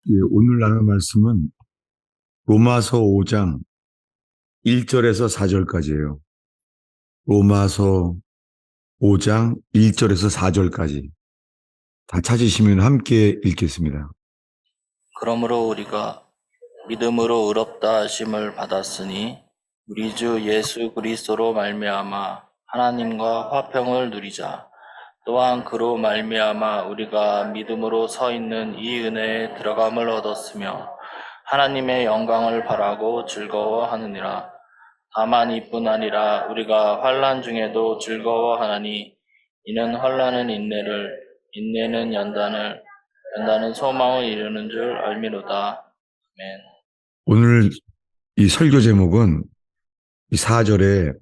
예, 오늘 나눌 말씀은 로마서 5장 1절에서 4절까지예요. 로마서 5장 1절에서 4절까지. 다 찾으시면 함께 읽겠습니다. 그러므로 우리가 믿음으로 의롭다 하심을 받았으니 우리 주 예수 그리스도로 말미암아 하나님과 화평을 누리자. 또한 그로 말미암아 우리가 믿음으로 서 있는 이 은혜에 들어감을 얻었으며 하나님의 영광을 바라고 즐거워하느니라. 다만 이뿐 아니라 우리가 환난 중에도 즐거워하나니 이는 환난은 인내를, 인내는 연단을, 연단은 소망을 이루는 줄 알미로다. 아멘. 오늘 이 설교 제목은 이 4절에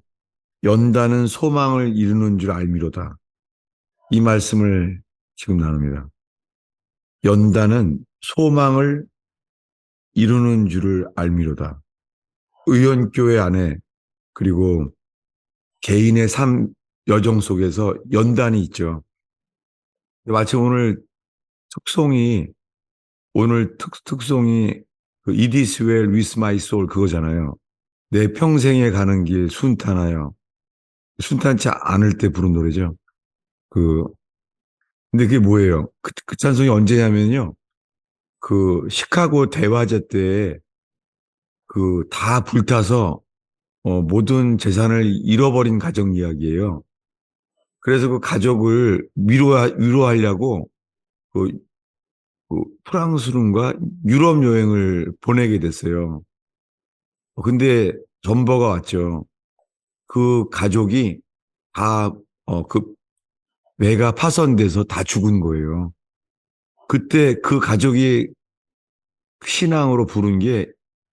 연단은 소망을 이루는 줄 알미로다. 이 말씀을 지금 나눕니다. 연단은 소망을 이루는 줄을 알미로다. 의원교회 안에 그리고 개인의 삶 여정 속에서 연단이 있죠. 마치 오늘 특송이 그 It is well with my soul 그거잖아요. 내 평생에 가는 길 순탄하여. 순탄치 않을 때 부른 노래죠. 근데 그게 뭐예요? 그 찬송이 언제냐면요. 시카고 대화제 때 다 불타서 모든 재산을 잃어버린 가정 이야기예요. 그래서 그 가족을 위로하려고 그, 프랑스론가 유럽 여행을 보내게 됐어요. 근데 전보가 왔죠. 그 가족이 다, 배가 파손돼서 다 죽은 거예요. 그때 그 가족이 신앙으로 부른 게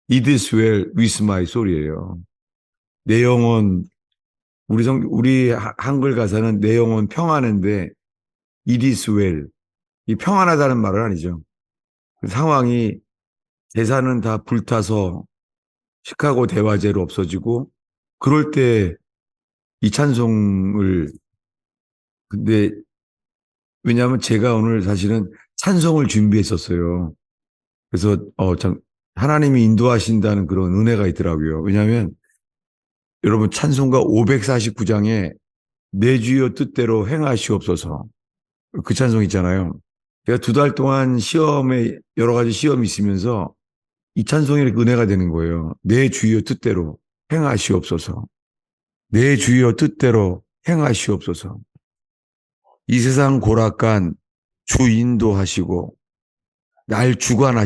It is well with my soul이에요. 내 영혼, 우리 한글 가사는 내 영혼 평안한데 It is well. 이 평안하다는 말은 아니죠. 그 상황이 재산은 다 불타서 시카고 대화제로 없어지고 그럴 때 이 찬송을 근데 왜냐하면 제가 오늘 사실은 찬송을 준비했었어요. 그래서 참 하나님이 인도하신다는 그런 은혜가 있더라고요. 왜냐하면 여러분 찬송가 549장에 내 주여 뜻대로 행하시옵소서 그 찬송 있잖아요. 제가 2달 동안 여러 가지 시험이 있으면서 이 찬송이 이렇게 은혜가 되는 거예요. 내 주여 뜻대로 행하시옵소서. 내 주여 뜻대로 행하시옵소서. 이 세상 고락간 주 인도하시고 나를 주관해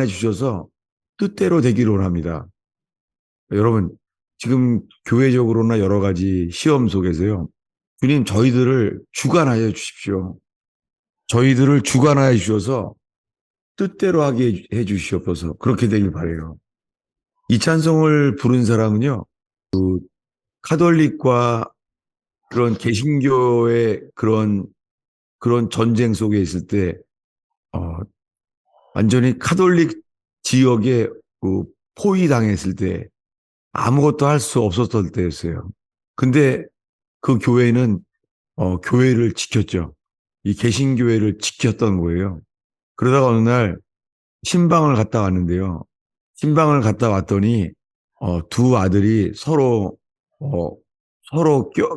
주셔서 뜻대로 되기를 원합니다. 여러분 지금 교회적으로나 여러 가지 시험 속에서요. 주님 저희들을 주관하여 주십시오. 저희들을 주관하여 주셔서 뜻대로 하게 해 주시옵소서. 그렇게 되길 바라요. 이 찬송을 부른 사람은요. 카톨릭과 그런 개신교의 그런 전쟁 속에 있을 때 완전히 카톨릭 지역에 포위당했을 때 아무것도 할 수 없었을 때였어요. 근데 그 교회는 교회를 지켰죠. 이 개신교회를 지켰던 거예요. 그러다가 어느 날 신방을 갔다 왔는데요. 신방을 갔다 왔더니 두 아들이 서로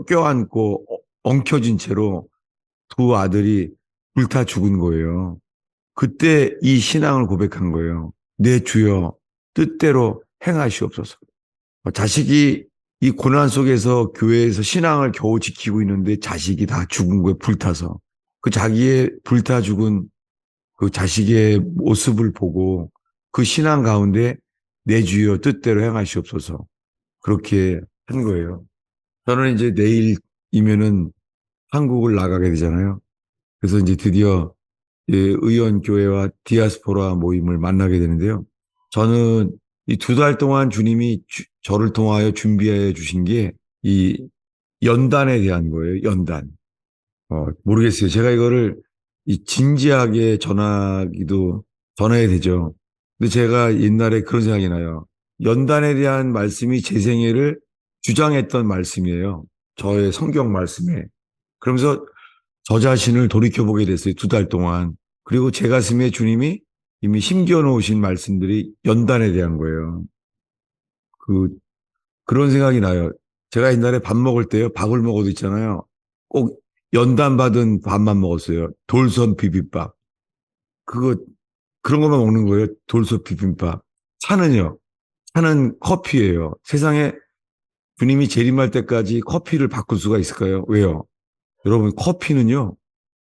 껴안고 엉켜진 채로 두 아들이 불타 죽은 거예요. 그때 이 신앙을 고백한 거예요. 내 주여 뜻대로 행하시옵소서. 자식이 이 고난 속에서 교회에서 신앙을 겨우 지키고 있는데 자식이 다 죽은 거예요. 불타서. 그 자기의 불타 죽은 그 자식의 모습을 보고 그 신앙 가운데 내 주여 뜻대로 행하시옵소서. 그렇게 한 거예요. 저는 이제 내일이면은 한국을 나가게 되잖아요. 그래서 이제 드디어 의원교회와 디아스포라 모임을 만나게 되는데요. 저는 이 2달 동안 주님이 저를 통하여 준비해 주신 게 이 연단에 대한 거예요. 연단. 모르겠어요. 제가 이거를 진지하게 전해야 되죠. 근데 제가 옛날에 그런 생각이 나요. 연단에 대한 말씀이 제 생애를 주장했던 말씀이에요. 저의 성경 말씀에. 그러면서 저 자신을 돌이켜보게 됐어요. 2달 동안. 그리고 제 가슴에 주님이 이미 심겨 놓으신 말씀들이 연단에 대한 거예요. 그, 그런 생각이 나요. 제가 옛날에 밥 먹을 때요, 밥을 먹어도 있잖아요. 꼭 연단 받은 밥만 먹었어요. 돌솥 비빔밥. 그거, 그런 것만 먹는 거예요. 돌솥 비빔밥. 차는요, 차는 커피예요. 세상에 주님이 재림할 때까지 커피를 바꿀 수가 있을까요? 왜요? 여러분, 커피는요,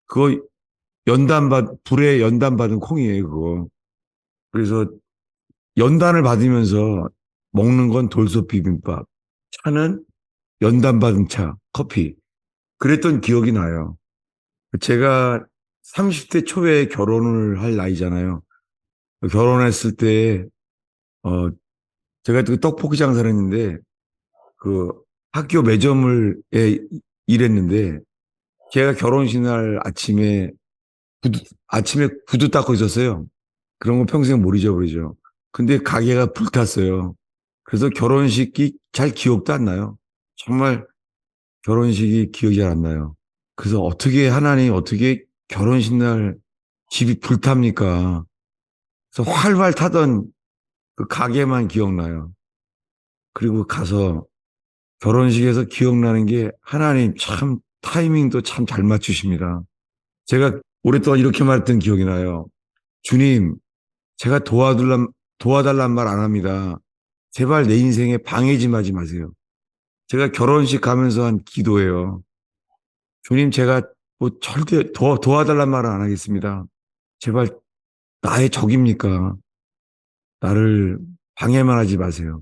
그거 불에 연단받은 콩이에요, 그거. 그래서 연단을 받으면서 먹는 건 돌솥 비빔밥. 차는 연단받은 차, 커피. 그랬던 기억이 나요. 제가 30대 초에 결혼을 할 나이잖아요. 결혼했을 때, 어, 제가 그 떡볶이 장사를 했는데, 그 학교 매점을 일했는데, 제가 결혼식 날 아침에 구두 닦고 있었어요. 그런 거 평생 못 잊어버리죠. 근데 가게가 불탔어요. 그래서 결혼식이 잘 기억도 안 나요. 정말 결혼식이 기억이 잘 안 나요. 그래서 하나님 어떻게 결혼식 날 집이 불탑니까? 그래서 활활 타던 그 가게만 기억나요. 그리고 가서 결혼식에서 기억나는 게 하나님 참 타이밍도 참 잘 맞추십니다. 제가 오랫동안 이렇게 말했던 기억이 나요. 주님, 제가 도와달란 말 안 합니다. 제발 내 인생에 방해 좀 하지 마세요. 제가 결혼식 가면서 한 기도예요. 주님, 제가 뭐 절대 도와달란 말은 안 하겠습니다. 제발 나의 적입니까? 나를 방해만 하지 마세요.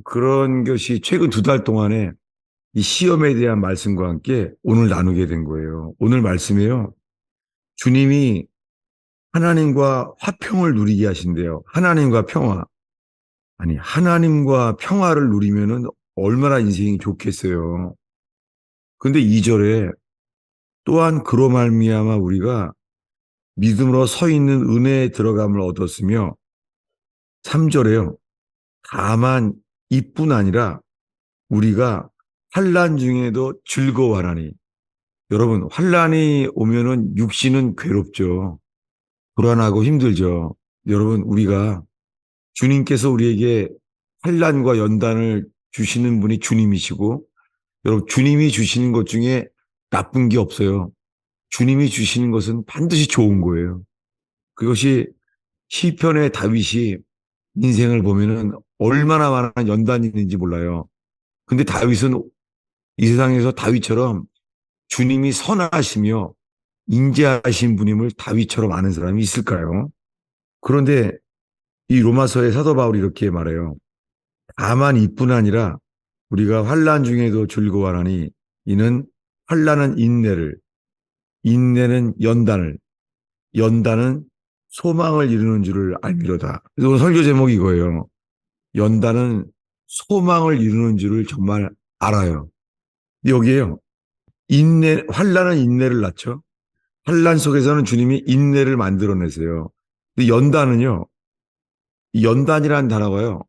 그런 것이 최근 2달 동안에 이 시험에 대한 말씀과 함께 오늘 나누게 된 거예요. 오늘 말씀에요. 주님이 하나님과 화평을 누리게 하신대요. 하나님과 평화. 아니, 하나님과 평화를 누리면은 얼마나 인생이 좋겠어요. 근데 2절에 또한 그로 말미암아 우리가 믿음으로 서 있는 은혜에 들어감을 얻었으며 3절에요. 다만 이뿐 아니라 우리가 환난 중에도 즐거워하나니. 여러분, 환난이 오면은 육신은 괴롭죠. 불안하고 힘들죠. 여러분, 우리가 주님께서 우리에게 환난과 연단을 주시는 분이 주님이시고, 여러분, 주님이 주시는 것 중에 나쁜 게 없어요. 주님이 주시는 것은 반드시 좋은 거예요. 그것이 시편의 다윗이 인생을 보면은 얼마나 많은 연단이 있는지 몰라요. 근데 다윗은 이 세상에서 다윗처럼 주님이 선하시며 인자하신 분임을 다윗처럼 아는 사람이 있을까요? 그런데 이 로마서의 사도 바울이 이렇게 말해요. 다만 이뿐 아니라 우리가 환난 중에도 즐거워하나니 이는 환난은 인내를, 인내는 연단을, 연단은 소망을 이루는 줄을 알미로다. 그래서 오늘 설교 제목이 이거예요. 연단은 소망을 이루는 줄을 정말 알아요. 여기에요. 환난은 인내를 낳죠. 환난 속에서는 주님이 인내를 만들어내세요. 근데 연단은요, 이 연단이라는 단어가요,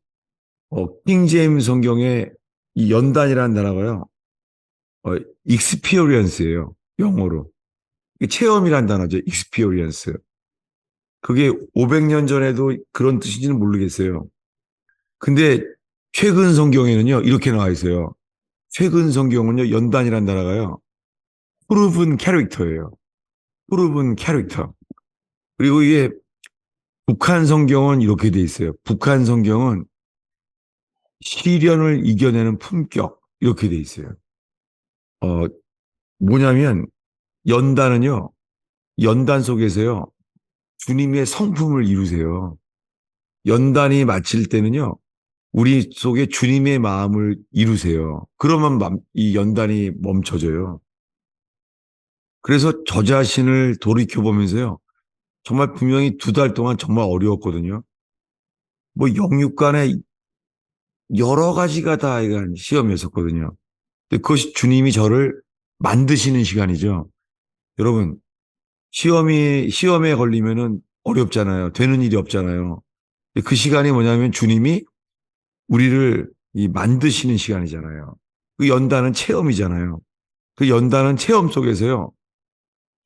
킹제임스 성경에 이 연단이라는 단어가요, experience예요. 영어로. 이게 체험이라는 단어죠. experience. 그게 500년 전에도 그런 뜻인지는 모르겠어요. 근데 최근 성경에는요, 이렇게 나와 있어요. 최근 성경은요, 연단이라는 단어가요, proven character예요. proven character. 그리고 이게 북한 성경은 이렇게 돼 있어요. 북한 성경은 시련을 이겨내는 품격 이렇게 돼 있어요. 어, 뭐냐면 연단은요. 연단 속에서요. 주님의 성품을 이루세요. 연단이 마칠 때는요. 우리 속에 주님의 마음을 이루세요. 그러면 이 연단이 멈춰져요. 그래서 저 자신을 돌이켜보면서요. 정말 분명히 2달 동안 정말 어려웠거든요. 뭐 영육간에 여러 가지가 다 이건 시험이었었거든요. 근데 그것이 주님이 저를 만드시는 시간이죠. 여러분, 시험에 걸리면은 어렵잖아요. 되는 일이 없잖아요. 근데 그 시간이 뭐냐면 주님이 우리를 이 만드시는 시간이잖아요. 그 연단은 체험이잖아요. 그 연단은 체험 속에서요.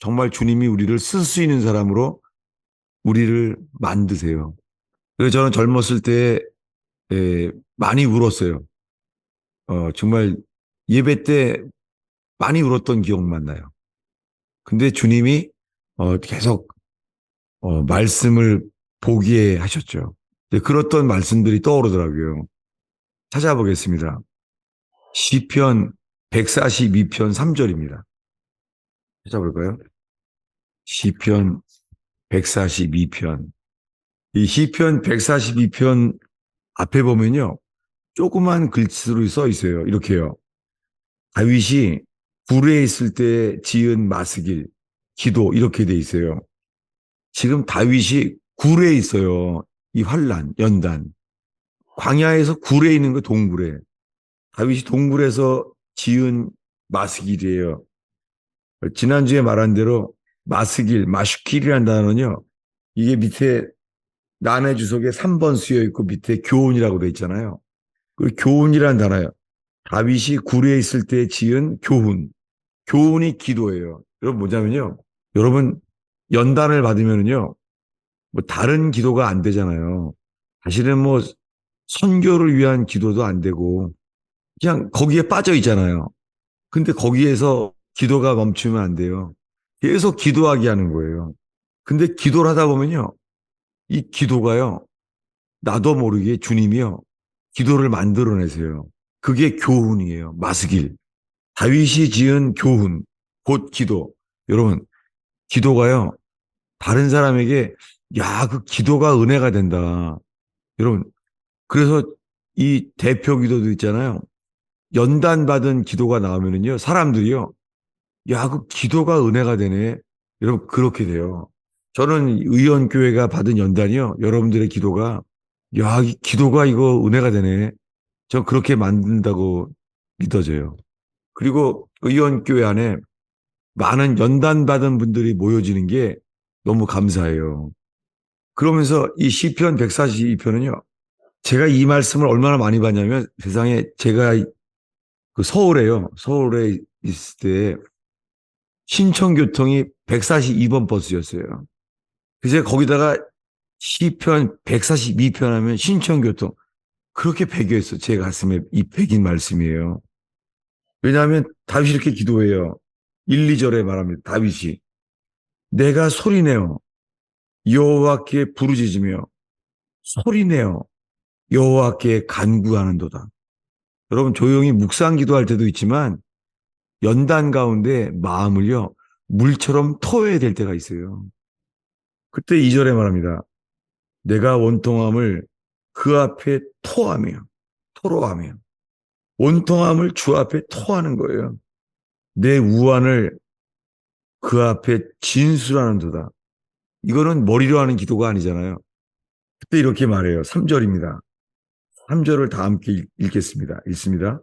정말 주님이 우리를 쓸 수 있는 사람으로 우리를 만드세요. 그래서 저는 젊었을 때 많이 울었어요. 정말 예배 때 많이 울었던 기억만 나요. 근데 주님이 계속 말씀을 보게 하셨죠. 그랬던 말씀들이 떠오르더라고요. 찾아보겠습니다. 시편 142편 3절입니다. 찾아볼까요? 시편 142편. 이 시편 142편 앞에 보면요. 조그만 글씨로 써 있어요. 이렇게요. 다윗이 굴에 있을 때 지은 마스길, 기도 이렇게 돼 있어요. 지금 다윗이 굴에 있어요. 이 환란, 연단. 광야에서 굴에 있는 거 동굴에. 다윗이 동굴에서 지은 마스길이에요. 지난주에 말한 대로 마스길, 마슈길이라는 단어는요. 이게 밑에 난해 주석에 3번 쓰여 있고 밑에 교훈이라고 돼 있잖아요. 그 교훈이라는 단어예요. 다윗이 굴에 있을 때 지은 교훈. 교훈이 기도예요. 여러분 뭐냐면요. 여러분 연단을 받으면요. 뭐 다른 기도가 안 되잖아요. 사실은 뭐 선교를 위한 기도도 안 되고 그냥 거기에 빠져 있잖아요. 근데 거기에서 기도가 멈추면 안 돼요. 계속 기도하게 하는 거예요. 근데 기도를 하다 보면요. 이 기도가요. 나도 모르게 주님이요. 기도를 만들어내세요. 그게 교훈이에요. 마스길. 다윗이 지은 교훈, 곧 기도. 여러분, 기도가요. 다른 사람에게 야, 그 기도가 은혜가 된다. 여러분, 그래서 이 대표 기도도 있잖아요. 연단 받은 기도가 나오면은요. 사람들이요. 야, 그 기도가 은혜가 되네. 여러분, 그렇게 돼요. 저는 의원교회가 받은 연단이요. 여러분들의 기도가 야, 이 기도가 이거 은혜가 되네. 저 그렇게 만든다고 믿어져요. 그리고 의원교회 안에 많은 연단 받은 분들이 모여지는 게 너무 감사해요. 그러면서 이 시편 142편은요. 제가 이 말씀을 얼마나 많이 받냐면 세상에 제가 그 서울에요. 서울에 있을 때 신청교통이 142번 버스였어요. 그래서 거기다가 시편 142편 하면 신청교통 그렇게 배겨있어. 제 가슴에 이 백인 말씀이에요. 왜냐하면 다윗이 이렇게 기도해요. 1, 2절에 말합니다. 다윗이 내가 소리내어 여호와께 부르짖으며 소리내어 여호와께 간구하는도다. 여러분 조용히 묵상 기도할 때도 있지만 연단 가운데 마음을요 물처럼 토해야 될 때가 있어요. 그때 2절에 말합니다. 내가 원통함을 그 앞에 토하며 토로하며 원통함을 주 앞에 토하는 거예요. 내 우환을 그 앞에 진술하는도다. 이거는 머리로 하는 기도가 아니잖아요. 그때 이렇게 말해요. 3절입니다. 3절을 다 함께 읽겠습니다. 읽습니다.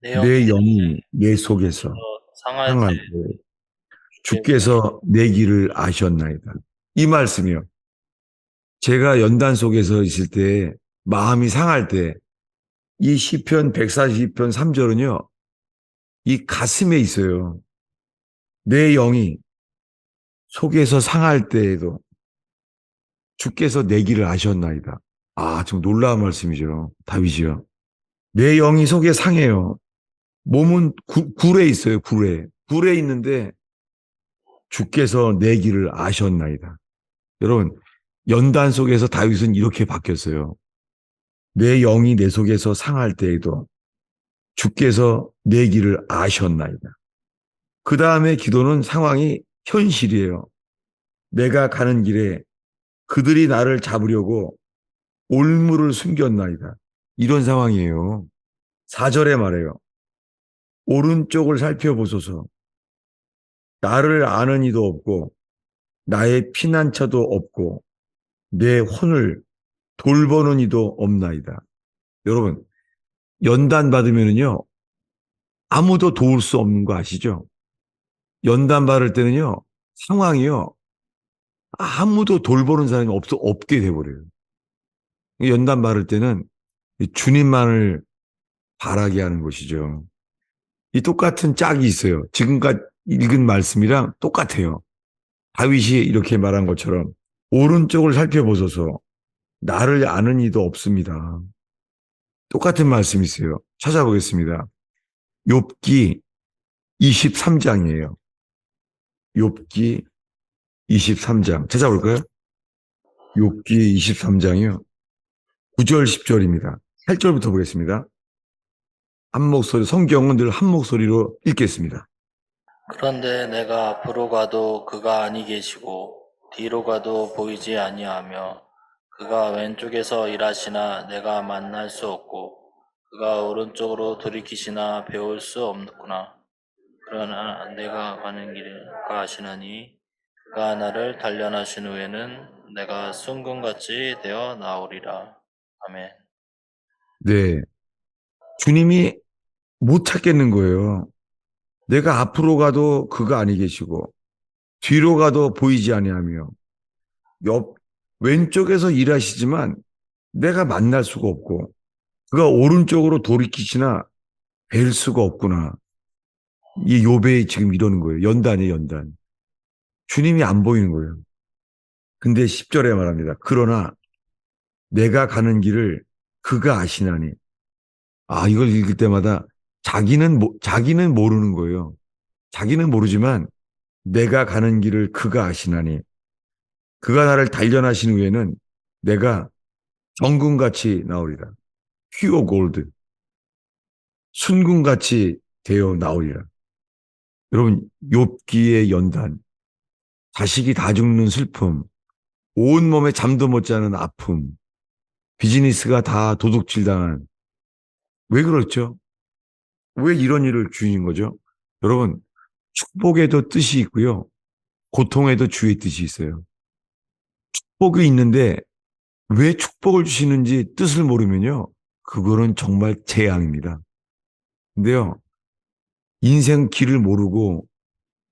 내 영이 내 영이 내 속에서 상할 때 상할 때 주께서 내 길을 아셨나이다. 이 말씀이요. 제가 연단 속에서 있을 때 마음이 상할 때 이 시편 142편 3절은요. 이 가슴에 있어요. 내 영이 속에서 상할 때에도 주께서 내 길을 아셨나이다. 아, 좀 놀라운 말씀이죠. 다윗이요. 내 영이 속에 상해요. 몸은 굴에 있어요. 굴에. 굴에 있는데 주께서 내 길을 아셨나이다. 여러분, 연단 속에서 다윗은 이렇게 바뀌었어요. 내 영이 내 속에서 상할 때에도 주께서 내 길을 아셨나이다. 그 다음에 기도는 상황이 현실이에요. 내가 가는 길에 그들이 나를 잡으려고 올무를 숨겼나이다. 이런 상황이에요. 4절에 말해요. 오른쪽을 살펴보소서. 나를 아는 이도 없고 나의 피난처도 없고 내 혼을 돌보는 이도 없나이다. 여러분, 연단 받으면요 아무도 도울 수 없는 거 아시죠? 연단 받을 때는요 상황이요 아무도 돌보는 사람이 없게 돼버려요. 연단 받을 때는 주님만을 바라게 하는 것이죠. 이 똑같은 짝이 있어요. 지금까지 읽은 말씀이랑 똑같아요. 다윗이 이렇게 말한 것처럼 오른쪽을 살펴보소서 나를 아는 이도 없습니다. 똑같은 말씀이 있어요. 찾아보겠습니다. 욥기 23장이에요. 욥기 23장. 찾아볼까요? 욥기 23장이요. 9절 10절입니다. 8절부터 보겠습니다. 한 목소리, 성경은 늘 한 목소리로 읽겠습니다. 그런데 내가 앞으로 가도 그가 아니 계시고 뒤로 가도 보이지 아니하며 그가 왼쪽에서 일하시나 내가 만날 수 없고 그가 오른쪽으로 돌이키시나 배울 수 없구나. 그러나 내가 가는 길을 그가 아시나니 그가 나를 단련하신 후에는 내가 순금같이 되어 나오리라. 아멘. 네. 주님이 못 찾겠는 거예요. 내가 앞으로 가도 그가 아니 계시고 뒤로 가도 보이지 아니하며 옆 왼쪽에서 일하시지만 내가 만날 수가 없고 그가 오른쪽으로 돌이키시나 뵐 수가 없구나. 이 욥이 지금 이러는 거예요. 연단이에요, 연단. 주님이 안 보이는 거예요. 근데 10절에 말합니다. 그러나 내가 가는 길을 그가 아시나니. 아, 이걸 읽을 때마다 자기는 모르는 거예요. 자기는 모르지만 내가 가는 길을 그가 아시나니. 그가 나를 단련하신 후에는 내가 정금같이 나오리라. 퓨어 골드. 순금같이 되어 나오리라. 여러분, 욥기의 연단. 자식이 다 죽는 슬픔. 온몸에 잠도 못 자는 아픔. 비즈니스가 다 도둑질 당한. 왜 그렇죠? 왜 이런 일을 주인 거죠? 여러분, 축복에도 뜻이 있고요. 고통에도 주의 뜻이 있어요. 축복이 있는데 왜 축복을 주시는지 뜻을 모르면요. 그거는 정말 재앙입니다. 근데요. 인생 길을 모르고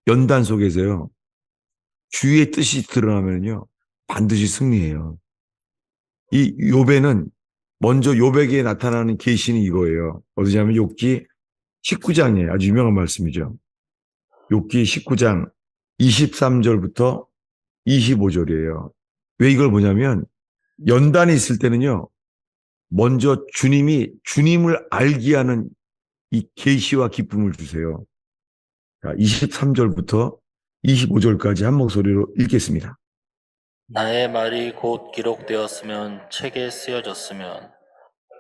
연단 속에서요. 주의 뜻이 드러나면요. 반드시 승리해요. 이 욥에는 먼저 욥에게 나타나는 계시는 이거예요. 어디냐면 욥기 19장이에요. 아주 유명한 말씀이죠. 욥기 19장 23절부터 25절이에요. 왜 이걸 보냐면 연단이 있을 때는요. 먼저 주님을 알게 하는 이 계시와 기쁨을 주세요. 자, 23절부터 25절까지 한 목소리로 읽겠습니다. 나의 말이 곧 기록되었으면 책에 쓰여졌으면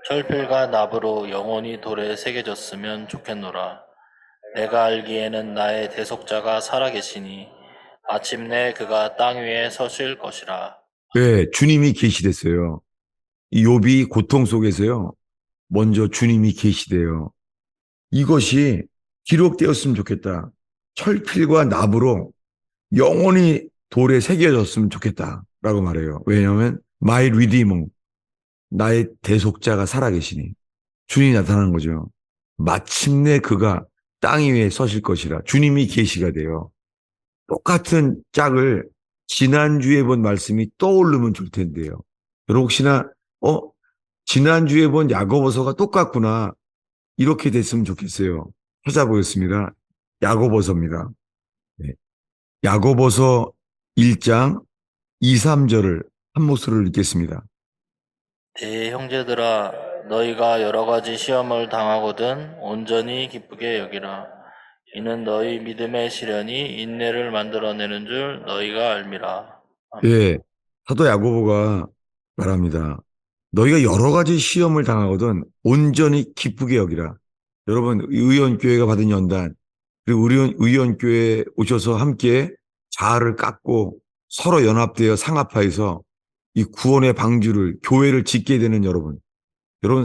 철필과 납으로 영원히 돌에 새겨졌으면 좋겠노라. 내가 알기에는 나의 대속자가 살아계시니 마침내 그가 땅 위에 서실 것이라. 네, 주님이 계시됐어요. 이 욥이 고통 속에서요. 먼저 주님이 계시돼요. 이것이 기록되었으면 좋겠다. 철필과 납으로 영원히 돌에 새겨졌으면 좋겠다라고 말해요. 왜냐하면 my redeemer, 나의 대속자가 살아계시니 주님이 나타나는 거죠. 마침내 그가 땅 위에 서실 것이라. 주님이 계시가 돼요. 똑같은 짝을 지난주에 본 말씀이 떠오르면 좋을 텐데요. 여러분 혹시나 지난주에 본 야고보서가 똑같구나. 이렇게 됐으면 좋겠어요. 찾아보겠습니다. 야고보서입니다. 네. 야고보서 1장 2, 3절을 한 목소리를 읽겠습니다. 내 형제들아, 너희가 여러 가지 시험을 당하거든 온전히 기쁘게 여기라. 이는 너희 믿음의 시련이 인내를 만들어내는 줄 너희가 알미라. 아멘. 예, 사도 야고보가 말합니다. 너희가 여러 가지 시험을 당하거든 온전히 기쁘게 여기라. 여러분, 의원교회가 받은 연단, 그리고 의원교회에 오셔서 함께 자아를 깎고 서로 연합되어 상합하여서 이 구원의 방주를, 교회를 짓게 되는 여러분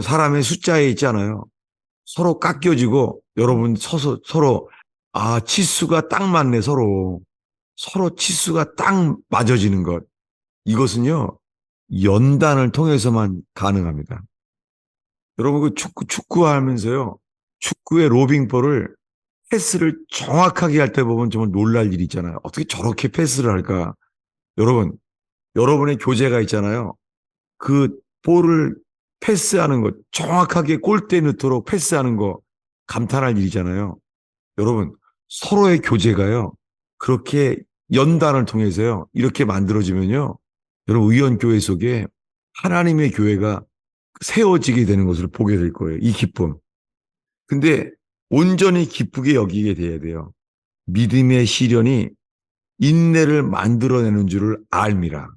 사람의 숫자에 있잖아요. 서로 깎여지고 여러분 서로 치수가 딱 맞네 서로 치수가 딱 맞아지는 것. 이것은요 연단을 통해서만 가능합니다. 여러분 그 축구하면서요 축구의 로빙볼을 패스를 정확하게 할 때 보면 정말 놀랄 일이 있잖아요. 어떻게 저렇게 패스를 할까? 여러분의 교재가 있잖아요. 그 볼을 패스하는 거 정확하게 골대 넣도록 패스하는 거 감탄할 일이잖아요. 여러분 서로의 교제가요. 그렇게 연단을 통해서요. 이렇게 만들어지면요. 여러분 의원교회 속에 하나님의 교회가 세워지게 되는 것을 보게 될 거예요. 이 기쁨. 근데 온전히 기쁘게 여기게 돼야 돼요. 믿음의 시련이 인내를 만들어내는 줄을 알미라.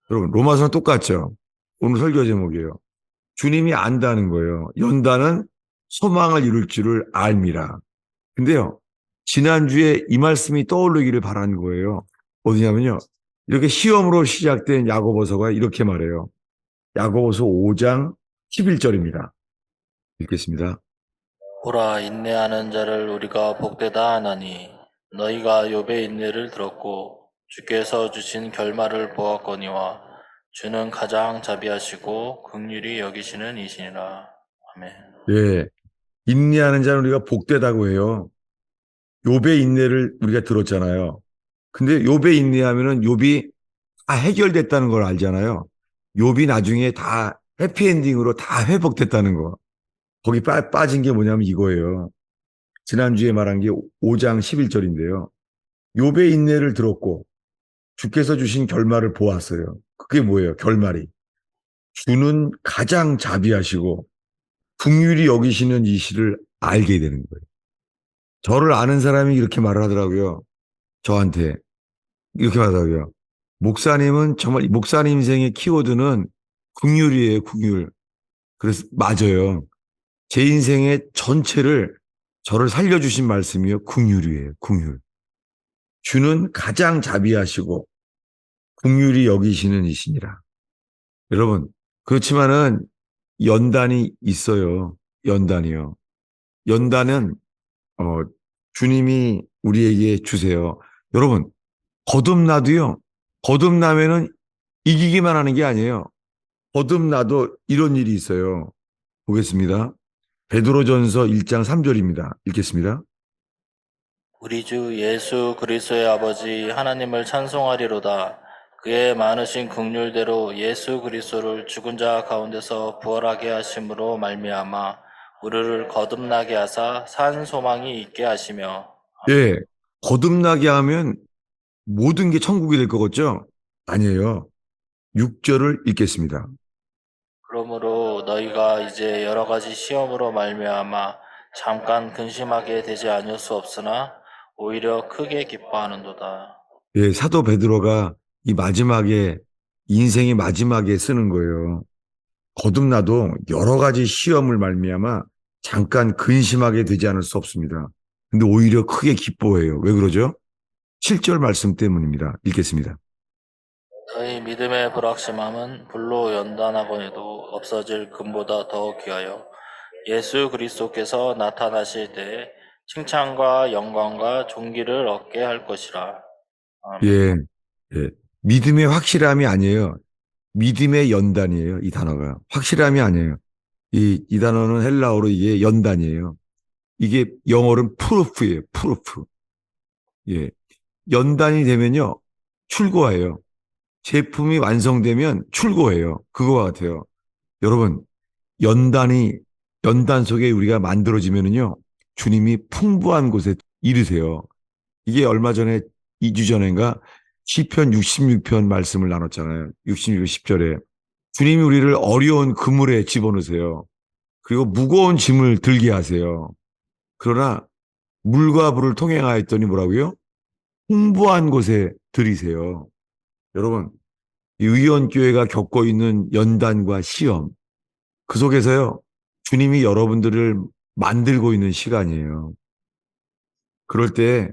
여러분 로마서는 똑같죠. 오늘 설교 제목이에요. 주님이 안다는 거예요. 연단은 소망을 이룰 줄을 알미라. 근데요, 지난주에 이 말씀이 떠오르기를 바라는 거예요. 어디냐면요. 이렇게 시험으로 시작된 야고보서가 이렇게 말해요. 야고보서 5장 11절입니다. 읽겠습니다. 보라, 인내하는 자를 우리가 복되다 하나니 너희가 욥의 인내를 들었고 주께서 주신 결말을 보았거니와 주는 가장 자비하시고 긍휼히 여기시는 이시니라. 아멘. 예, 인내하는 자는 우리가 복되다고 해요. 욥의 인내를 우리가 들었잖아요. 근데 욥의 인내하면은 욥이 다 해결됐다는 걸 알잖아요. 욥이 나중에 다 해피엔딩으로 다 회복됐다는 거. 거기 빠진 게 뭐냐면 이거예요. 지난주에 말한 게 5장 11절인데요. 욥의 인내를 들었고 주께서 주신 결말을 보았어요. 그게 뭐예요? 결말이. 주는 가장 자비하시고 긍휼히 여기시는 이시를 알게 되는 거예요. 저를 아는 사람이 이렇게 말을 하더라고요. 저한테 이렇게 말하더라고요. 목사님은 정말 목사님 인생의 키워드는 긍휼이에요. 긍휼. 그래서 맞아요. 제 인생의 전체를 저를 살려주신 말씀이요. 긍휼이에요. 긍휼. 주는 가장 자비하시고 긍휼히 여기시는 이시니라. 여러분, 그렇지만은 연단이 있어요. 연단이요. 연단은 주님이 우리에게 주세요. 여러분, 거듭나도요. 거듭나면은 이기기만 하는 게 아니에요. 거듭나도 이런 일이 있어요. 보겠습니다. 베드로전서 1장 3절입니다. 읽겠습니다. 우리 주 예수 그리스도의 아버지 하나님을 찬송하리로다. 그의 많으신 긍휼대로 예수 그리스도를 죽은 자 가운데서 부활하게 하심으로 말미암아 우리를 거듭나게 하사 산 소망이 있게 하시며. 예, 거듭나게 하면 모든 게 천국이 될 것 같죠? 아니에요. 6절을 읽겠습니다. 그러므로 너희가 이제 여러 가지 시험으로 말미암아 잠깐 근심하게 되지 않을 수 없으나 오히려 크게 기뻐하는도다. 예, 사도 베드로가 이 마지막에 인생의 마지막에 쓰는 거예요. 거듭나도 여러 가지 시험을 말미암아 잠깐 근심하게 되지 않을 수 없습니다. 근데 오히려 크게 기뻐해요. 왜 그러죠? 7절 말씀 때문입니다. 읽겠습니다. 너희 믿음의 불확실함은 불로 연단하거니도 없어질 금보다 더 귀하여 예수 그리스도께서 나타나실 때에 칭찬과 영광과 존귀를 얻게 할 것이라. 아멘. 예, 예. 믿음의 확실함이 아니에요. 믿음의 연단이에요. 이 단어가. 확실함이 아니에요. 이 단어는 헬라어로 이게 연단이에요. 이게 영어로는 프루프예요. 프루프. 예. 연단이 되면요. 출고해요. 제품이 완성되면 출고해요. 그거와 같아요. 여러분, 연단 속에 우리가 만들어지면은요. 주님이 풍부한 곳에 이르세요. 이게 얼마 전에 2주 전인가 시편 66편 말씀을 나눴잖아요. 66, 10절에. 주님이 우리를 어려운 그물에 집어넣으세요. 그리고 무거운 짐을 들게 하세요. 그러나 물과 불을 통행하였더니 뭐라고요? 풍부한 곳에 들이세요. 여러분, 이 의원교회가 겪고 있는 연단과 시험, 그 속에서요, 주님이 여러분들을 만들고 있는 시간이에요. 그럴 때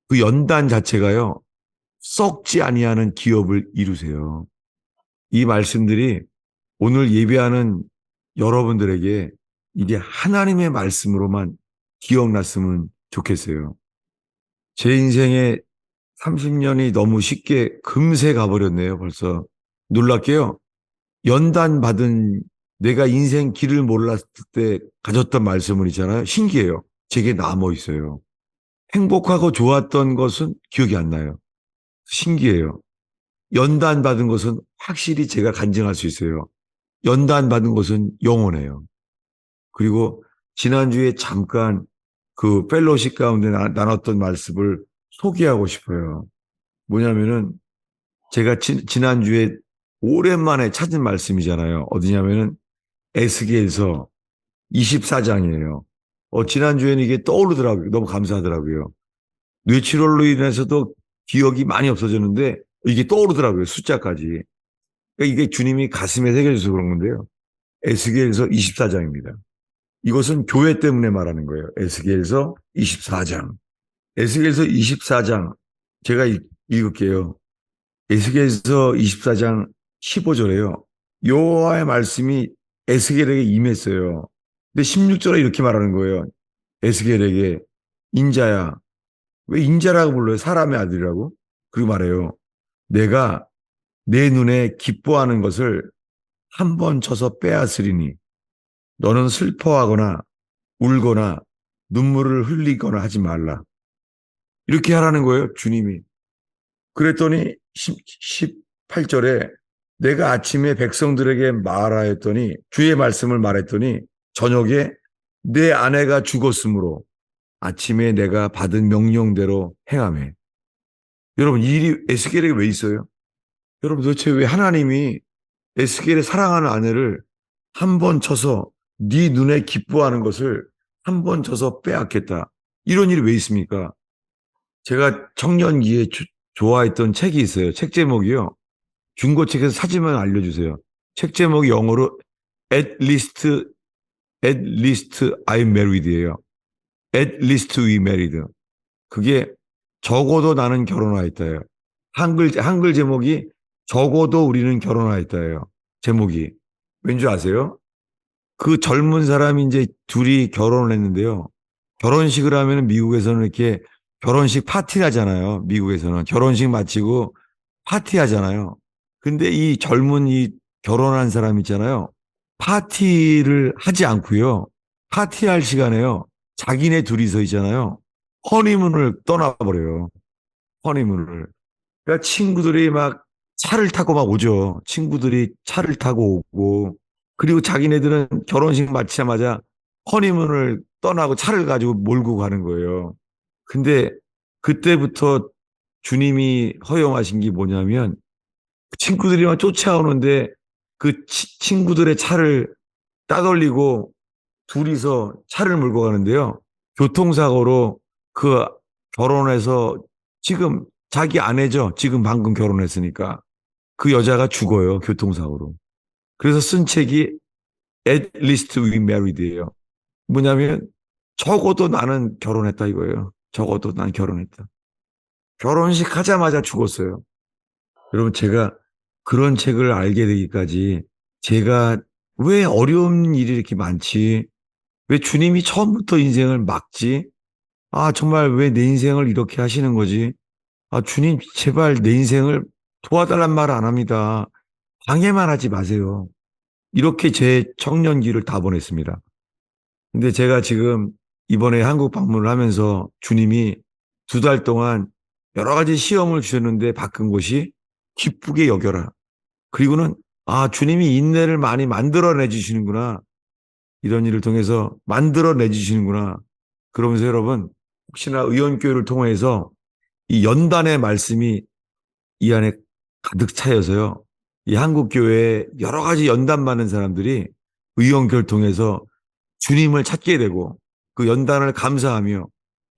그 연단 자체가요, 썩지 아니하는 기업을 이루세요. 이 말씀들이 오늘 예배하는 여러분들에게 이게 하나님의 말씀으로만 기억났으면 좋겠어요. 제 인생에 30년이 너무 쉽게 금세 가버렸네요, 벌써. 놀랍게요. 연단 받은 내가 인생 길을 몰랐을 때 가졌던 말씀은 있잖아요. 신기해요. 제게 남아 있어요. 행복하고 좋았던 것은 기억이 안 나요. 신기해요. 연단 받은 것은 확실히 제가 간증할 수 있어요. 연단 받은 것은 영원해요. 그리고 지난주에 잠깐 그 펠로십 가운데 나눴던 말씀을 소개하고 싶어요. 뭐냐면은 제가 지난주에 오랜만에 찾은 말씀이잖아요. 어디냐면은 에스겔서 24장이에요. 지난주에는 이게 떠오르더라고요. 너무 감사하더라고요. 뇌출혈로 인해서도 기억이 많이 없어졌는데 이게 떠오르더라고요. 숫자까지. 그러니까 이게 주님이 가슴에 새겨져서 그런 건데요. 에스겔서 24장입니다. 이것은 교회 때문에 말하는 거예요. 에스겔서 24장. 에스겔서 24장. 제가 읽을게요. 에스겔서 24장 15절에요. 여호와의 말씀이 에스겔에게 임했어요. 근데 16절에 이렇게 말하는 거예요. 에스겔에게 인자야. 왜 인자라고 불러요? 사람의 아들이라고? 그리고 말해요. 내가 내 눈에 기뻐하는 것을 한 번 쳐서 빼앗으리니 너는 슬퍼하거나 울거나 눈물을 흘리거나 하지 말라. 이렇게 하라는 거예요. 주님이. 그랬더니 18절에 내가 아침에 백성들에게 말하였더니 주의 말씀을 말했더니 저녁에 내 아내가 죽었으므로 아침에 내가 받은 명령대로 행하매. 여러분 이 일이 에스겔에게 왜 있어요? 여러분 도대체 왜 하나님이 에스겔의 사랑하는 아내를 한 번 쳐서 네 눈에 기뻐하는 것을 한 번 쳐서 빼앗겠다. 이런 일이 왜 있습니까? 제가 청년기에 좋아했던 책이 있어요. 책 제목이요. 중고책에서 사진만 알려주세요. 책 제목이 영어로 At least I'm married예요. At least we married. 그게 적어도 나는 결혼하였다예요. 한글 제목이 적어도 우리는 결혼하였다예요. 제목이. 왠지 아세요? 그 젊은 사람이 이제 둘이 결혼을 했는데요. 결혼식을 하면 미국에서는 이렇게 결혼식 파티를 하잖아요. 미국에서는 결혼식 마치고 파티하잖아요. 근데 이 젊은 이 결혼한 사람 있잖아요. 파티를 하지 않고요. 파티할 시간에요. 자기네 둘이서 있잖아요. 허니문을 떠나버려요. 허니문을. 그러니까 친구들이 막 차를 타고 막 오죠. 친구들이 차를 타고 오고. 그리고 자기네들은 결혼식 마치자마자 허니문을 떠나고 차를 가지고 몰고 가는 거예요. 근데 그때부터 주님이 허용하신 게 뭐냐면 친구들이 막 쫓아오는데 그 친구들의 차를 따돌리고 둘이서 차를 몰고 가는데요. 교통사고로 그 결혼해서 지금 자기 아내죠. 지금 방금 결혼했으니까. 그 여자가 죽어요. 교통사고로. 그래서 쓴 책이 At least we married예요. 뭐냐면 적어도 나는 결혼했다 이거예요. 적어도 난 결혼했다. 결혼식 하자마자 죽었어요. 여러분 제가 그런 책을 알게 되기까지 제가 왜 어려운 일이 이렇게 많지? 왜 주님이 처음부터 인생을 막지? 아, 정말 왜 내 인생을 이렇게 하시는 거지? 아, 주님, 제발 내 인생을 도와달란 말 안 합니다. 방해만 하지 마세요. 이렇게 제 청년기를 다 보냈습니다. 근데 제가 지금 이번에 한국 방문을 하면서 주님이 2달 동안 여러 가지 시험을 주셨는데 바꾼 것이 기쁘게 여겨라. 그리고는 아, 주님이 인내를 많이 만들어내 주시는구나. 이런 일을 통해서 만들어내 주시는구나. 그러면서 여러분, 혹시나 의원교회를 통해서 이 연단의 말씀이 이 안에 가득 차여서요. 이 한국교회에 여러 가지 연단 많은 사람들이 의원교회를 통해서 주님을 찾게 되고 그 연단을 감사하며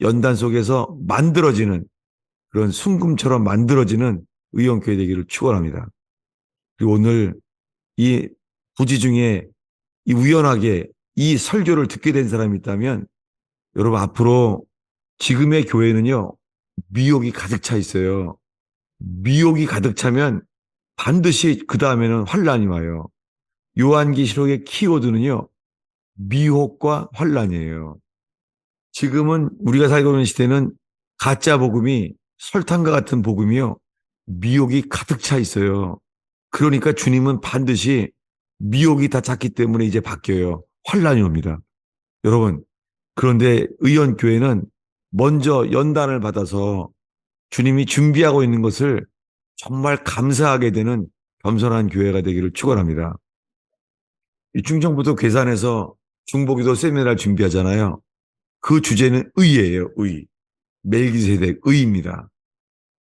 연단 속에서 만들어지는 그런 순금처럼 만들어지는 의원교회 되기를 축원합니다. 그리고 오늘 이 부지 중에 이 우연하게 이 설교를 듣게 된 사람이 있다면 여러분 앞으로 지금의 교회는요 미혹이 가득 차 있어요. 미혹이 가득 차면 반드시 그 다음에는 환란이 와요. 요한계시록의 키워드는요 미혹과 환란이에요. 지금은 우리가 살고 있는 시대는 가짜 복음이 설탕과 같은 복음이요 미혹이 가득 차 있어요. 그러니까 주님은 반드시 미혹이 다 찼기 때문에 이제 바뀌어요. 환란이 옵니다. 여러분, 그런데 의원교회는 먼저 연단을 받아서 주님이 준비하고 있는 것을 정말 감사하게 되는 겸손한 교회가 되기를 축원합니다. 이 충청부도 괴산에서 중보기도 세미나를 준비하잖아요. 그 주제는 의예요, 의. 멜기세덱 의입니다.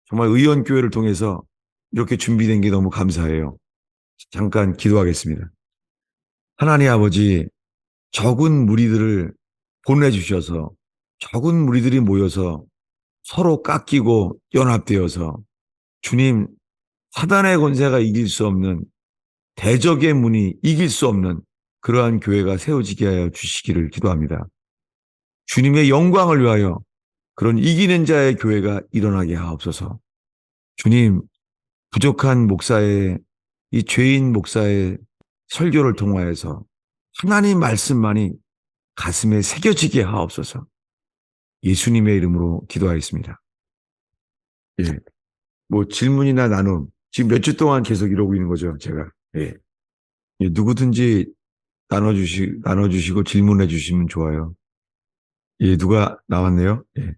정말 의원교회를 통해서 이렇게 준비된 게 너무 감사해요. 잠깐 기도하겠습니다. 하나님 아버지, 적은 무리들을 보내주셔서 적은 무리들이 모여서 서로 깎이고 연합되어서 주님, 사단의 권세가 이길 수 없는 대적의 문이 이길 수 없는 그러한 교회가 세워지게 하여 주시기를 기도합니다. 주님의 영광을 위하여 그런 이기는 자의 교회가 일어나게 하옵소서. 주님, 부족한 목사의 이 죄인 목사의 설교를 통하여서 하나님 말씀만이 가슴에 새겨지게 하옵소서. 예수님의 이름으로 기도하겠습니다. 예. 뭐 질문이나 나눔 지금 몇 주 동안 계속 이러고 있는 거죠, 제가. 예. 예, 누구든지 나눠주시고 질문해 주시면 좋아요. 예, 누가 나왔네요? 예.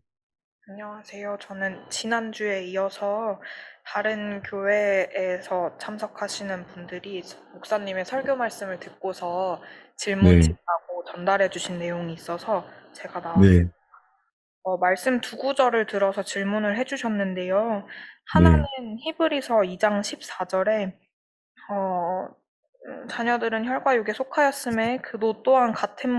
안녕하세요. 저는 지난주에 이어서 다른 교회에서 참석하시는 분들이 목사님의 설교 말씀을 듣고서 질문 네, 주시라고 전달해 주신 내용이 있어서 제가 나왔어요. 네, 말씀 두 구절을 들어서 질문을 해주셨는데요. 하나는 네, 히브리서 2장 14절에 자녀들은 혈과 육에 속하였음에 그도 또한 같은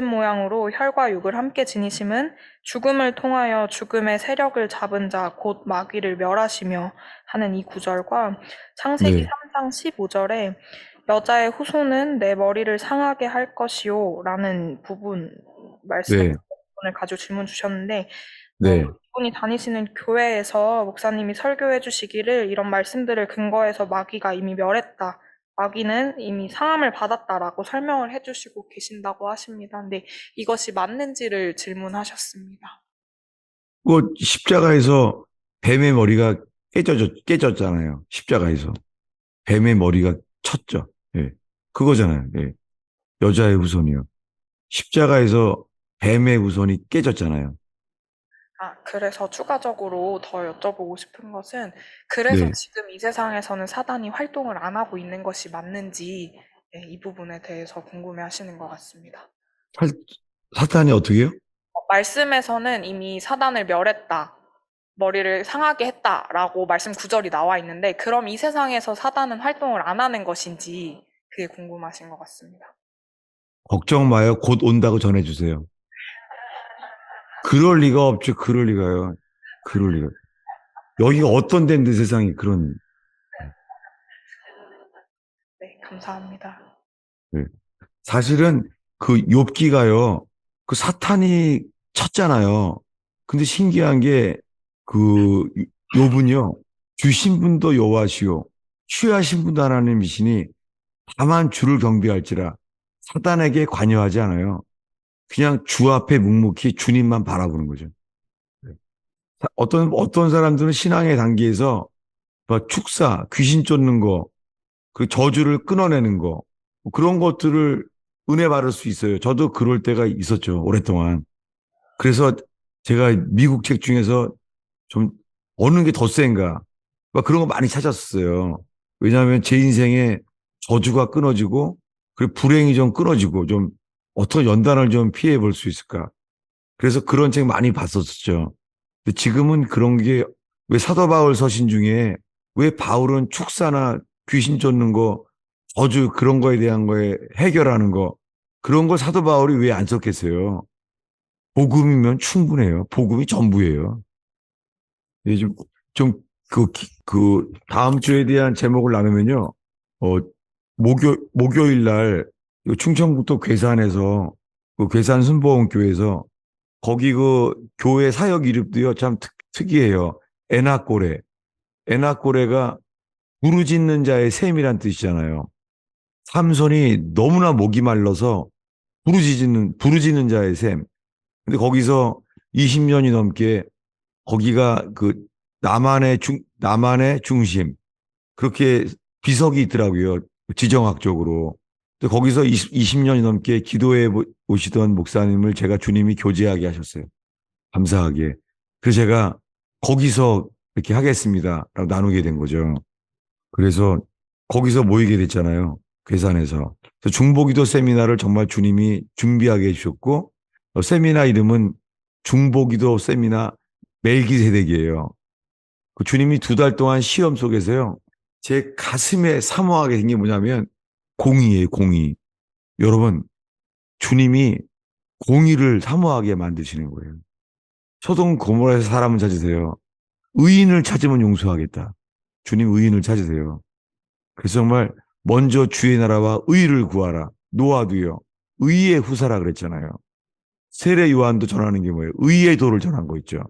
모양으로 혈과 육을 함께 지니심은 죽음을 통하여 죽음의 세력을 잡은 자 곧 마귀를 멸하시며 하는 이 구절과 창세기 네, 3장 15절에 여자의 후손은 내 머리를 상하게 할 것이요 라는 말씀 네, 부분을 가지고 질문 주셨는데 네. 이분이 다니시는 교회에서 목사님이 설교해 주시기를 이런 말씀들을 근거해서 마귀가 이미 멸했다. 마귀는 이미 상함을 받았다라고 설명을 해주시고 계신다고 하십니다. 근데 이것이 맞는지를 질문하셨습니다. 그 십자가에서 뱀의 머리가 깨졌잖아요. 십자가에서. 뱀의 머리가 쳤죠. 예. 그거잖아요. 예. 여자의 후손이요. 십자가에서 뱀의 후손이 깨졌잖아요. 그래서 추가적으로 더 여쭤보고 싶은 것은 그래서 네. 지금 이 세상에서는 사단이 활동을 안 하고 있는 것이 맞는지 이 부분에 대해서 궁금해 하시는 것 같습니다. 사, 사탄이 어떻게요? 말씀에서는 이미 사단을 멸했다. 머리를 상하게 했다라고 말씀 구절이 나와 있는데 그럼 이 세상에서 사단은 활동을 안 하는 것인지 그게 궁금하신 것 같습니다. 걱정 마요. 곧 온다고 전해주세요. 그럴 리가 없죠. 그럴 리가요. 그럴 리가. 여기가 어떤 데인데 세상에 그런. 네, 감사합니다. 네. 사실은 그 욥기가요. 그 사탄이 쳤잖아요. 근데 신기한 게 그 욥은요. 주신 분도 여호와시오. 취하신 분도 하나님이시니 다만 주를 경배할지라 사단에게 관여하지 않아요. 그냥 주 앞에 묵묵히 주님만 바라보는 거죠. 네. 어떤 사람들은 신앙의 단계에서 막 축사, 귀신 쫓는 거, 그 저주를 끊어내는 거, 뭐 그런 것들을 은혜 받을 수 있어요. 저도 그럴 때가 있었죠. 오랫동안. 그래서 제가 미국 책 중에서 좀 어느 게 더 센가, 막 그런 거 많이 찾았어요. 왜냐하면 제 인생에 저주가 끊어지고, 그리고 불행이 좀 끊어지고, 좀 어떤 연단을 좀 피해 볼 수 있을까. 그래서 그런 책 많이 봤었죠. 근데 지금은 그런 게 왜 사도 바울 서신 중에 왜 바울은 축사나 귀신 쫓는 거, 저주 그런 거에 대한 거에 해결하는 거 그런 걸 사도 바울이 왜 안 썼겠어요? 복음이면 충분해요. 복음이 전부예요. 예, 그 다음 주에 대한 제목을 나누면요. 어, 목요일 날 충청북도 괴산에서 그 괴산 순복음교회에서 거기 그 교회 사역 이름도요 참 특이해요. 에나꼬레. 에나꼬레가 부르짖는 자의 셈이란 뜻이잖아요. 삼손이 너무나 목이 말라서 부르짖는 자의 셈. 근데 거기서 20년이 넘게 거기가 그 남한의 중심 그렇게 비석이 있더라고요. 지정학적으로. 근데 거기서 20년이 넘게 기도해 오시던 목사님을 제가 주님이 교제하게 하셨어요. 감사하게. 그래서 제가 거기서 이렇게 하겠습니다. 라고 나누게 된 거죠. 그래서 거기서 모이게 됐잖아요. 괴산에서. 그래서 중보기도 세미나를 정말 주님이 준비하게 해주셨고, 세미나 이름은 중보기도 세미나 멜기세덱이에요. 그 주님이 2달 동안 시험 속에서요, 제 가슴에 사모하게 된 게 뭐냐면 공의예요, 공의. 여러분, 주님이 공의를 사모하게 만드시는 거예요. 소돔 고모라에서 사람을 찾으세요. 의인을 찾으면 용서하겠다. 주님 의인을 찾으세요. 그래서 정말 먼저 주의 나라와 의를 구하라. 노아도요. 의의 후사라 그랬잖아요. 세례 요한도 전하는 게 뭐예요? 의의 도를 전한 거 있죠.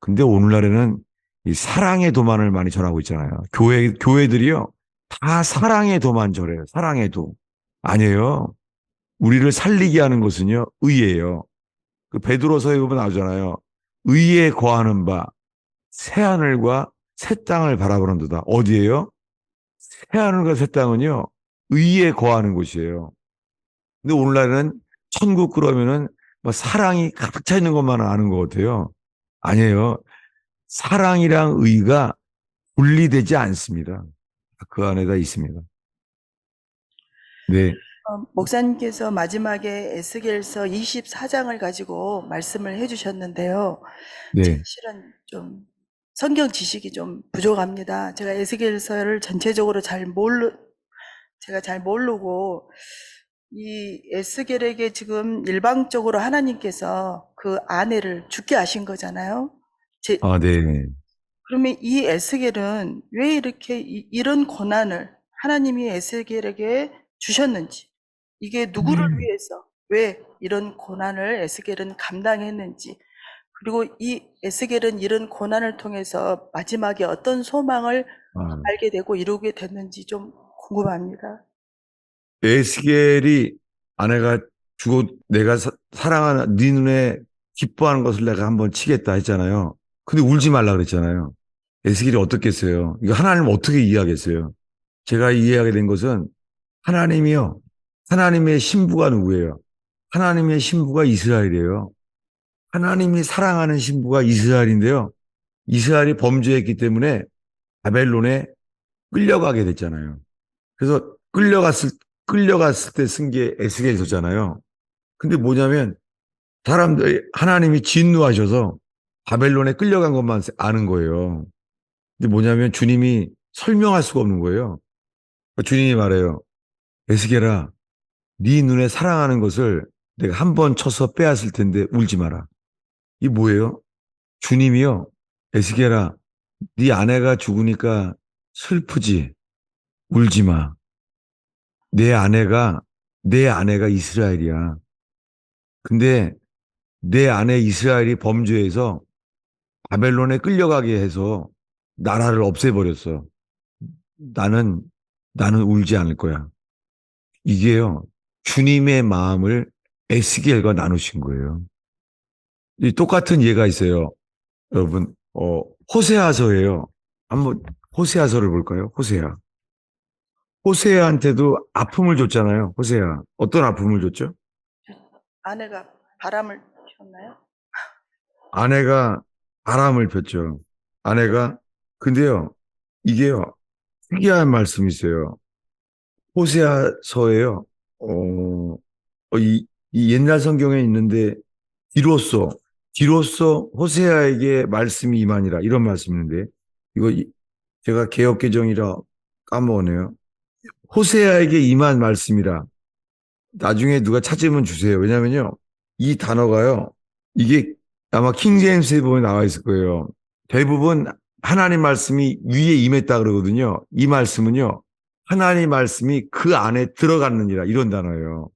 근데 오늘날에는 이 사랑의 도만을 많이 전하고 있잖아요. 교회들이요. 다 사랑의 도만 전해요. 사랑의 도. 아니에요. 우리를 살리게 하는 것은요. 의예요. 그 베드로서에 보면 나오잖아요. 의에 거하는 바 새하늘과 새 땅을 바라보는도다. 어디예요? 새하늘과 새 땅은요. 의에 거하는 곳이에요. 근데 오늘날은 천국 그러면은 뭐 사랑이 가득 차 있는 것만 아는 것 같아요. 아니에요. 사랑이랑 의가 분리되지 않습니다. 그 안에 다 있습니다. 네, 목사님께서 마지막에 에스겔서 24장을 가지고 말씀을 해주셨는데요. 제가 네, 실은 좀 성경 지식이 좀 부족합니다. 제가 에스겔서를 전체적으로 제가 잘 모르고 이 에스겔에게 지금 일방적으로 하나님께서 그 아내를 죽게 하신 거잖아요. 아, 네. 그러면 이 에스겔은 왜 이렇게 이런 고난을 하나님이 에스겔에게 주셨는지, 이게 누구를 위해서 왜 이런 고난을 에스겔은 감당했는지, 그리고 이 에스겔은 이런 고난을 통해서 마지막에 어떤 소망을 아, 알게 되고 이루게 됐는지 좀 궁금합니다. 에스겔이 아내가 죽어 내가 사랑하는 네 눈에 기뻐하는 것을 내가 한번 치겠다 했잖아요. 근데 울지 말라 그랬잖아요. 에스겔이 어떻겠어요? 이거 하나님 어떻게 이해하겠어요? 제가 이해하게 된 것은 하나님이요. 하나님의 신부가 누구예요? 하나님의 신부가 이스라엘이에요. 하나님이 사랑하는 신부가 이스라엘인데요. 이스라엘이 범죄했기 때문에 바벨론에 끌려가게 됐잖아요. 그래서 끌려갔을 때 쓴 게 에스겔서잖아요. 근데 뭐냐면 사람들이 하나님이 진노하셔서 바벨론에 끌려간 것만 아는 거예요. 근데 뭐냐면 주님이 설명할 수가 없는 거예요. 그러니까 주님이 말해요. 에스겔아, 네 눈에 사랑하는 것을 내가 한 번 쳐서 빼앗을 텐데 울지 마라. 이 뭐예요? 주님이요. 에스겔아, 네 아내가 죽으니까 슬프지. 울지 마. 내 아내가 내 아내가 이스라엘이야. 근데 내 아내 이스라엘이 범죄해서 바벨론에 끌려가게 해서 나라를 없애버렸어. 나는 나는 울지 않을 거야. 이게요. 주님의 마음을 에스겔과 나누신 거예요. 이 똑같은 예가 있어요. 여러분, 호세아서예요. 한번 호세아서를 볼까요? 호세아. 호세아한테도 아픔을 줬잖아요. 호세아. 어떤 아픔을 줬죠? 아내가 바람을 피웠나요? 아내가 바람을 폈죠. 아내가 근데요. 이게요. 특이한 말씀이 있어요. 호세아서에요. 이 옛날 성경에 있는데 뒤로써 호세아에게 말씀이 임하니라 이런 말씀이 있는데 이거 제가 개역개정이라 까먹었네요. 호세아에게 임한 말씀이라 나중에 누가 찾으면 주세요. 왜냐면요. 이 단어가요. 이게 아마 킹제임스에 보면 나와 있을 거예요. 대부분 하나님 말씀이 위에 임했다 그러거든요. 이 말씀은요. 하나님 말씀이 그 안에 들어갔느니라 이런 단어예요.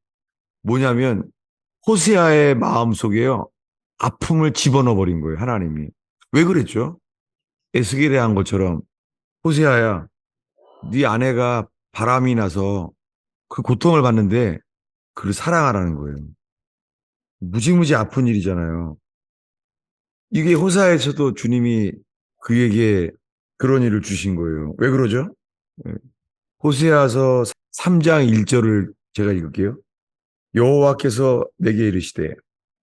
뭐냐면 호세아의 마음속에요. 아픔을 집어넣어 버린 거예요. 하나님이. 왜 그랬죠? 에스겔에 한 것처럼 호세아야 네 아내가 바람이 나서 그 고통을 받는데 그를 사랑하라는 거예요. 무지무지 아픈 일이잖아요. 이게 호사에서도 주님이 그에게 그런 일을 주신 거예요. 왜 그러죠? 예. 호세아서 3장 1절을 제가 읽을게요. 여호와께서 내게 이르시되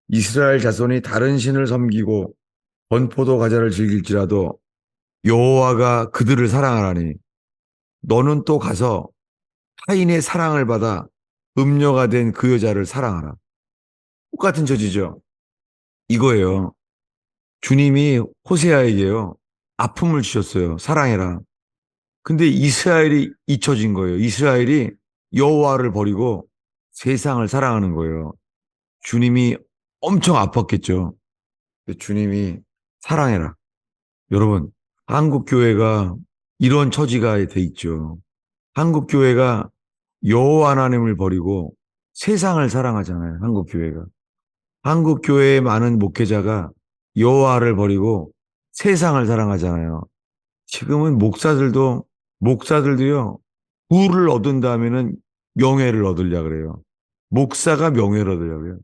이스라엘 자손이 다른 신을 섬기고 번포도 과자를 즐길지라도 여호와가 그들을 사랑하라니 너는 또 가서 타인의 사랑을 받아 음녀가 된 그 여자를 사랑하라. 똑같은 처지죠. 이거예요. 주님이 호세아에게요. 아픔을 주셨어요. 사랑해라. 근데 이스라엘이 잊혀진 거예요. 이스라엘이 여호와를 버리고 세상을 사랑하는 거예요. 주님이 엄청 아팠겠죠. 근데 주님이 사랑해라. 여러분, 한국 교회가 이런 처지가 돼 있죠. 한국 교회가 여호와 하나님을 버리고 세상을 사랑하잖아요. 한국 교회가. 한국 교회의 많은 목회자가 여호와를 버리고 세상을 사랑하잖아요. 지금은 목사들도요. 부를 얻은 다음에는 명예를 얻으려 그래요. 목사가 명예를 얻으려고 그래요.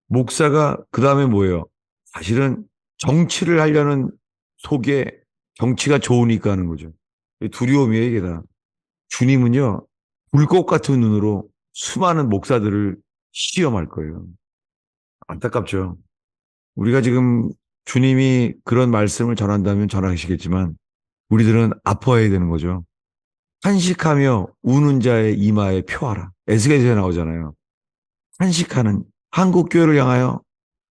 목사가 그 다음에 뭐예요? 사실은 정치를 하려는 속에 정치가 좋으니까 하는 거죠. 두려움이에요, 이게 다. 주님은요, 불꽃 같은 눈으로 수많은 목사들을 시험할 거예요. 안타깝죠. 우리가 지금 주님이 그런 말씀을 전한다면 전하시겠지만 우리들은 아파해야 되는 거죠. 탄식하며 우는 자의 이마에 표하라. 에스겔서에 나오잖아요. 탄식하는 한국 교회를 향하여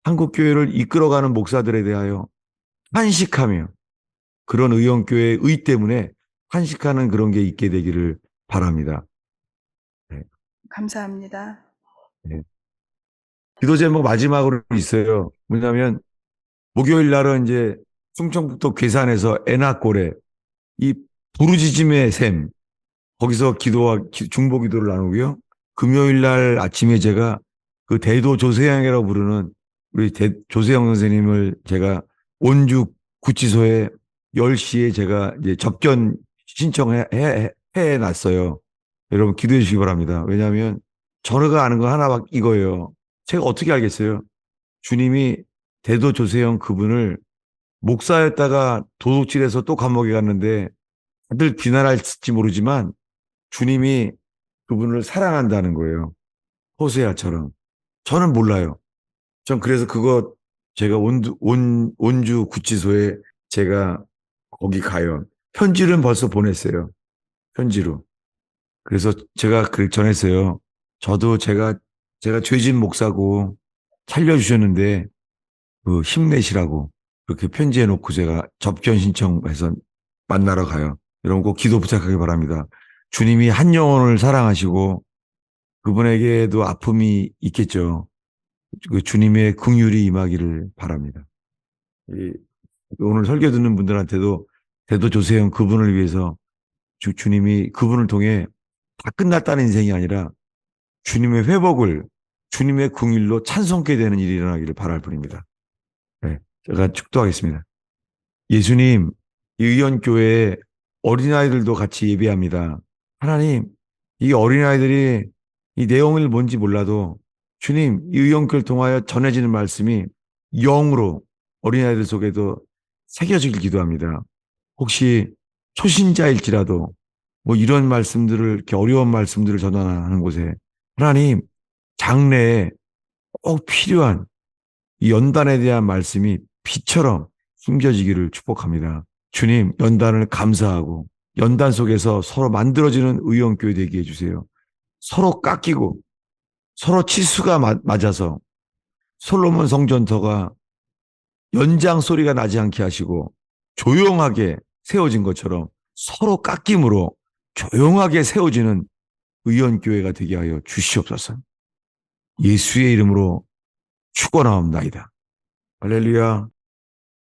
한국 교회를 이끌어가는 목사들에 대하여 탄식하며 그런 의원교회의 의 때문에 탄식하는 그런 게 있게 되기를 바랍니다. 네. 감사합니다. 네. 기도 제목 마지막으로 있어요. 뭐냐면 목요일 날은 이제 충청북도 괴산에서 애나골에 이 부르짖음의 샘 거기서 중보 기도를 나누고요. 금요일 날 아침에 제가 그 대도 조세영이라고 부르는 우리 조세영 선생님을 제가 원주 구치소에 10시에 제가 이제 접견 해 놨어요. 여러분 기도해 주시기 바랍니다. 왜냐하면 저가 아는 거 하나 이거예요. 제가 어떻게 알겠어요? 주님이 대도 조세영 그분을 목사였다가 도둑질해서 또 감옥에 갔는데 다들 비난할지 모르지만 주님이 그분을 사랑한다는 거예요. 호세아처럼. 저는 몰라요. 전 그래서 그거 제가 원주 구치소에 제가 거기 가요. 편지는 벌써 보냈어요. 편지로. 그래서 제가 그렇게 전했어요. 저도 제가 죄진 목사고 살려주셨는데 그 힘내시라고 그렇게 편지해 놓고 제가 접견 신청해서 만나러 가요. 여러분 꼭 기도 부탁하기 바랍니다. 주님이 한 영혼을 사랑하시고 그분에게도 아픔이 있겠죠. 그 주님의 긍휼이 임하기를 바랍니다. 오늘 설교 듣는 분들한테도 대도 조세영 그분을 위해서 주님이 그분을 통해 다 끝났다는 인생이 아니라 주님의 회복을 주님의 긍휼로 찬송케 되는 일이 일어나기를 바랄 뿐입니다. 네, 제가 축도하겠습니다. 예수님, 이 의원교회에 어린아이들도 같이 예배합니다. 하나님, 이 어린아이들이 이 내용을 뭔지 몰라도 주님, 이 의원교회를 통하여 전해지는 말씀이 영으로 어린아이들 속에도 새겨지길 기도합니다. 혹시 초신자일지라도 뭐 이런 말씀들을 이렇게 어려운 말씀들을 전하는 곳에 하나님 장래에 꼭 필요한 이 연단에 대한 말씀이 비처럼 숨겨지기를 축복합니다. 주님 연단을 감사하고 연단 속에서 서로 만들어지는 의원교회 되게 해주세요. 서로 깎이고 서로 치수가 맞아서 솔로몬 성전터가 연장 소리가 나지 않게 하시고 조용하게 세워진 것처럼 서로 깎임으로 조용하게 세워지는 의원교회가 되게 하여 주시옵소서. 예수의 이름으로 축원하옵나이다. 할렐루야.